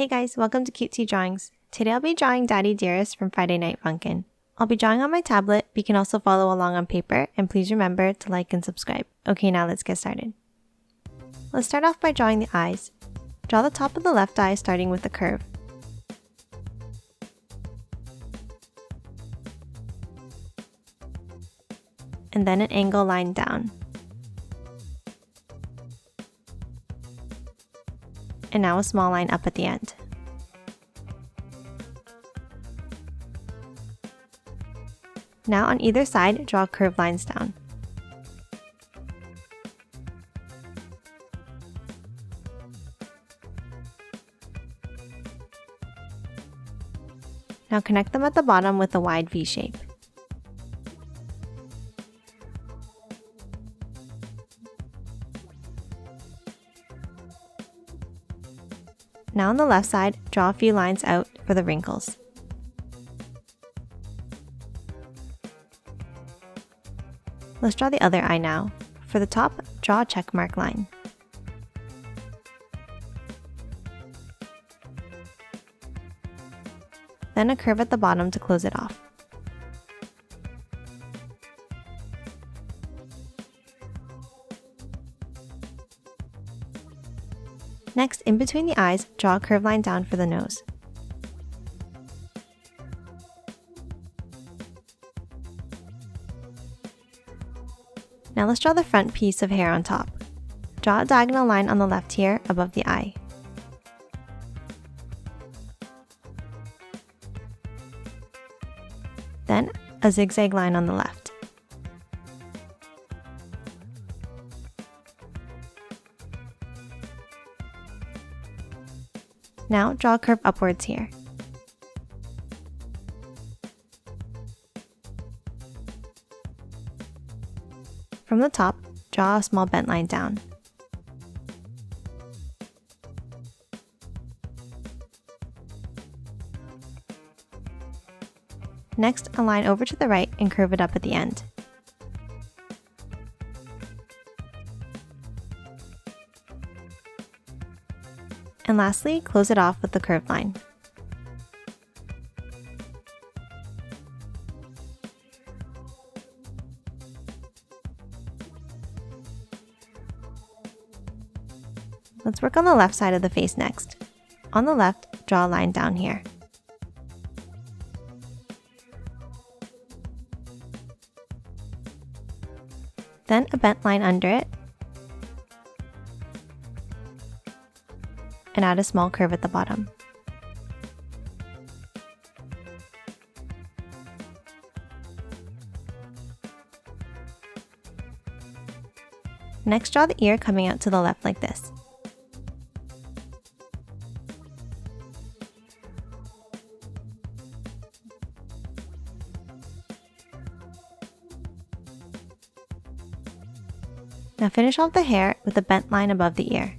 Hey guys, welcome to Cutesy Drawings. Today I'll be drawing Daddy Dearest from Friday Night Funkin. I'll be drawing on my tablet, but you can also follow along on paper, and please remember to like and subscribe. Okay, now let's get started. Let's start off by drawing the eyes. Draw the top of the left eye starting with a curve. And then an angle line down. And now a small line up at the end. Now on either side, draw curved lines down. Now connect them at the bottom with a wide V shape. Now on the left side, draw a few lines out for the wrinkles. Let's draw the other eye now. For the top, draw a check mark line. Then a curve at the bottom to close it off. Next, in between the eyes, draw a curved line down for the nose. Now let's draw the front piece of hair on top. Draw a diagonal line on the left here above the eye. Then a zigzag line on the left. Now draw a curve upwards here. From the top, draw a small bent line down. Next, a line over to the right and curve it up at the end. And lastly, close it off with the curved line. Let's work on the left side of the face next. On the left, draw a line down here. Then a bent line under it, and add a small curve at the bottom. Next, draw the ear coming out to the left like this. Now finish off the hair with a bent line above the ear.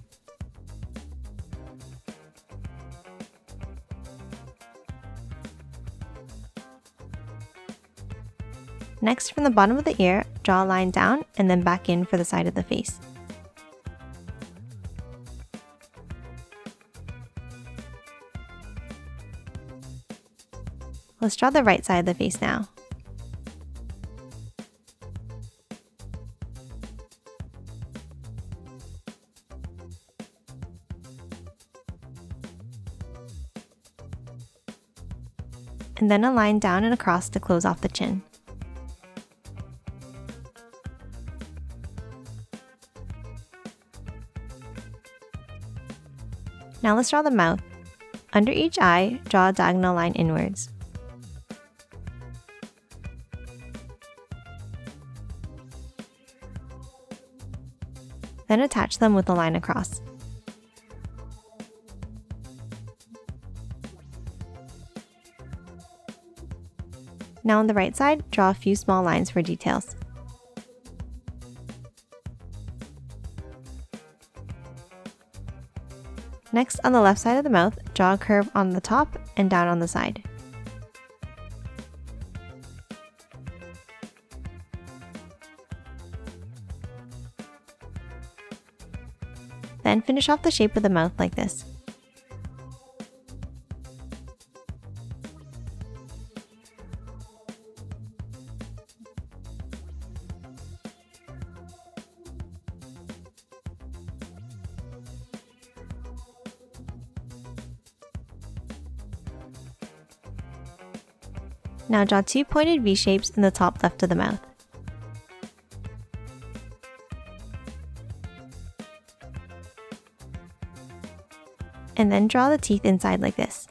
Next, from the bottom of the ear, draw a line down and then back in for the side of the face. Let's draw the right side of the face now. And then a line down and across to close off the chin. Now let's draw the mouth. Under each eye, draw a diagonal line inwards. Then attach them with a line across. Now on the right side, draw a few small lines for details. Next, on the left side of the mouth, draw a curve on the top and down on the side. Then finish off the shape of the mouth like this. Now draw 2 pointed V shapes in the top left of the mouth. And then draw the teeth inside like this.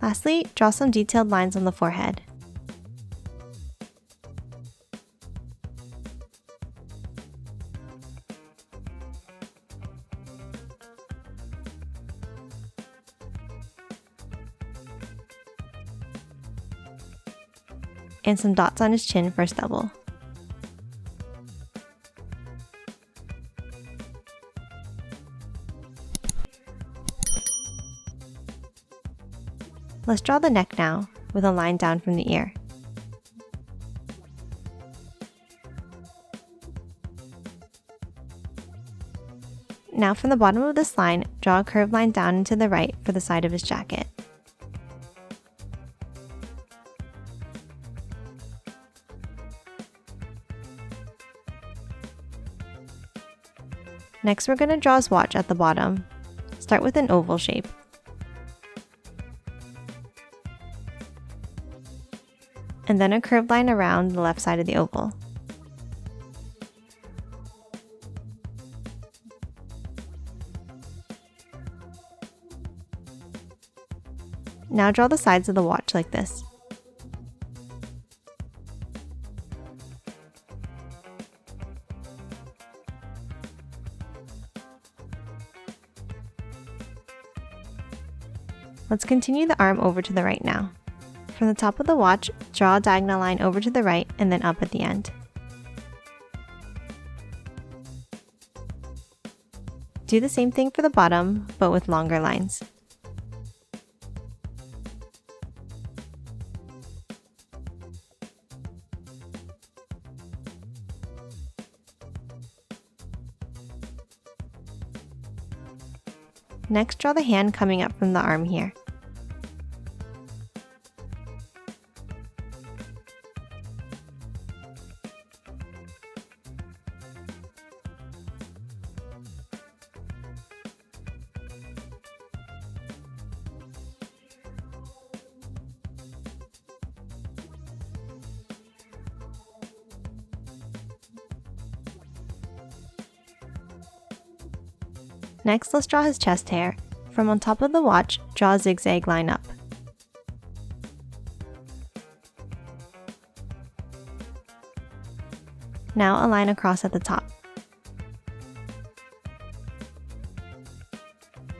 Lastly, draw some detailed lines on the forehead. And some dots on his chin for a stubble. Let's draw the neck now, with a line down from the ear. Now from the bottom of this line, draw a curved line down and to the right for the side of his jacket. Next, we're going to draw his watch at the bottom. Start with an oval shape. And then a curved line around the left side of the oval. Now draw the sides of the watch like this. Let's continue the arm over to the right now. From the top of the watch, draw a diagonal line over to the right and then up at the end. Do the same thing for the bottom, but with longer lines. Next, draw the hand coming up from the arm here. Next, let's draw his chest hair. From on top of the watch, draw a zigzag line up. Now a line across at the top.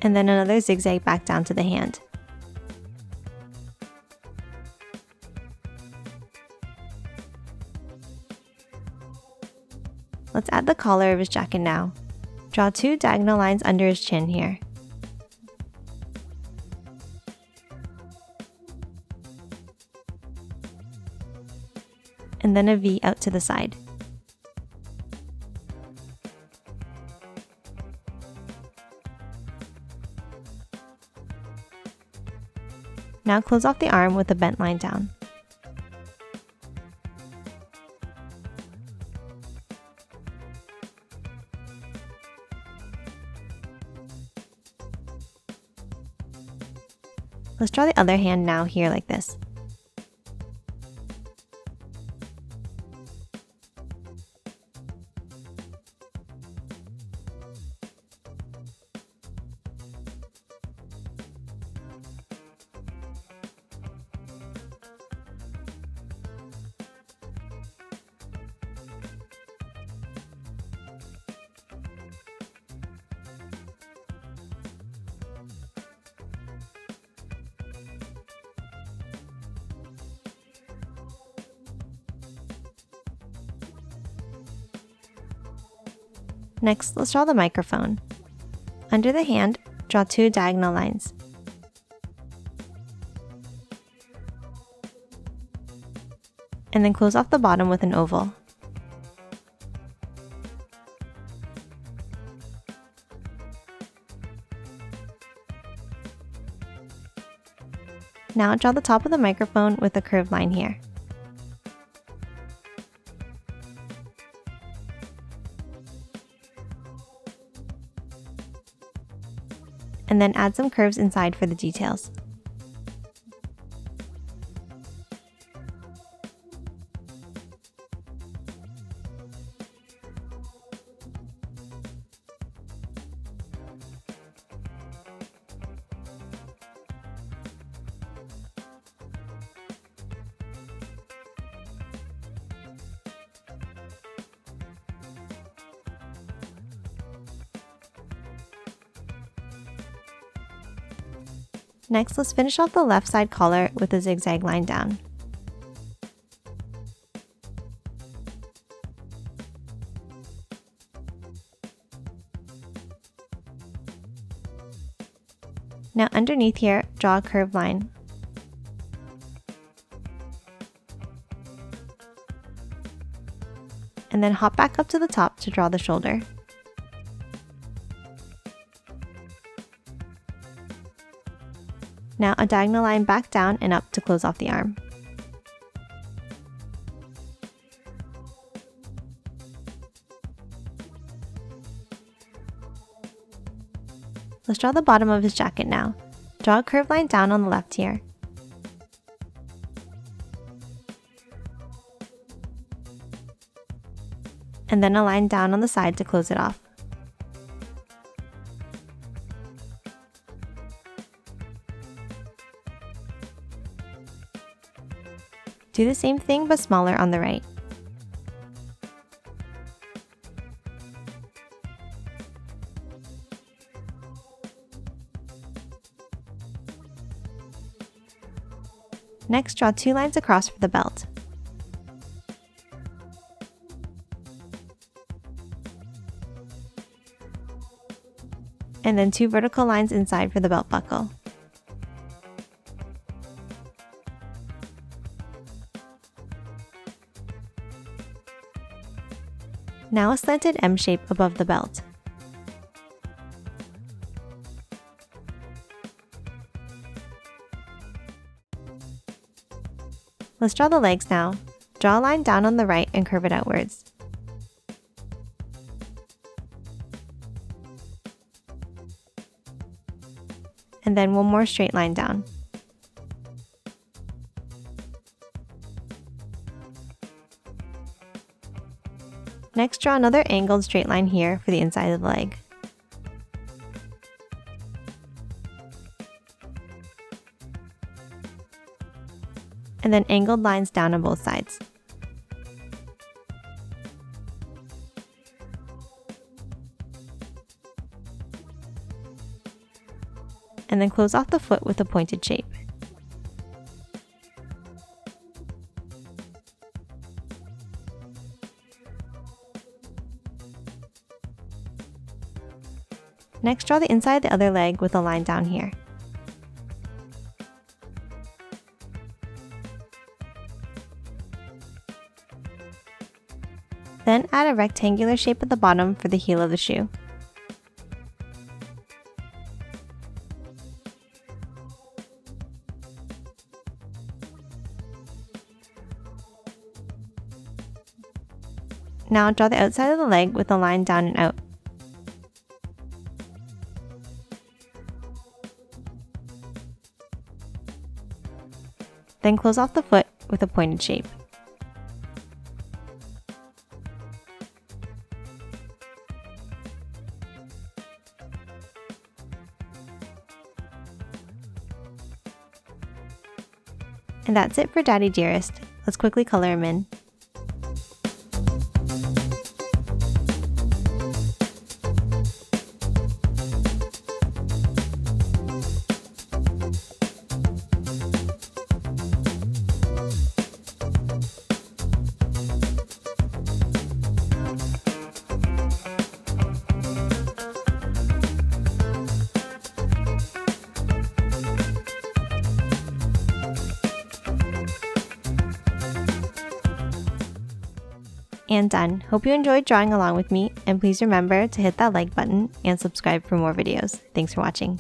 And then another zigzag back down to the hand. Let's add the collar of his jacket now. Draw 2 diagonal lines under his chin here. And then a V out to the side. Now close off the arm with a bent line down. Let's draw the other hand now here like this. Next, let's draw the microphone. Under the hand, draw 2 diagonal lines. And then close off the bottom with an oval. Now draw the top of the microphone with a curved line here. and then add some curves inside for the details. Next, let's finish off the left side collar with a zigzag line down. Now underneath here, draw a curved line. And then hop back up to the top to draw the shoulder. Now a diagonal line back down and up to close off the arm. Let's draw the bottom of his jacket now. Draw a curved line down on the left here. And then a line down on the side to close it off. Do the same thing but smaller on the right. Next, draw 2 lines across for the belt. And then 2 vertical lines inside for the belt buckle. Now a slanted M shape above the belt. Let's draw the legs now. Draw a line down on the right and curve it outwards. And then one more straight line down. Next, draw another angled straight line here for the inside of the leg. And then angled lines down on both sides. And then close off the foot with a pointed shape. Next, draw the inside of the other leg with a line down here. Then add a rectangular shape at the bottom for the heel of the shoe. Now draw the outside of the leg with a line down and out. Then close off the foot with a pointed shape. And that's it for Daddy Dearest. Let's quickly color him in. And done. Hope you enjoyed drawing along with me, and please remember to hit that like button and subscribe for more videos. Thanks for watching.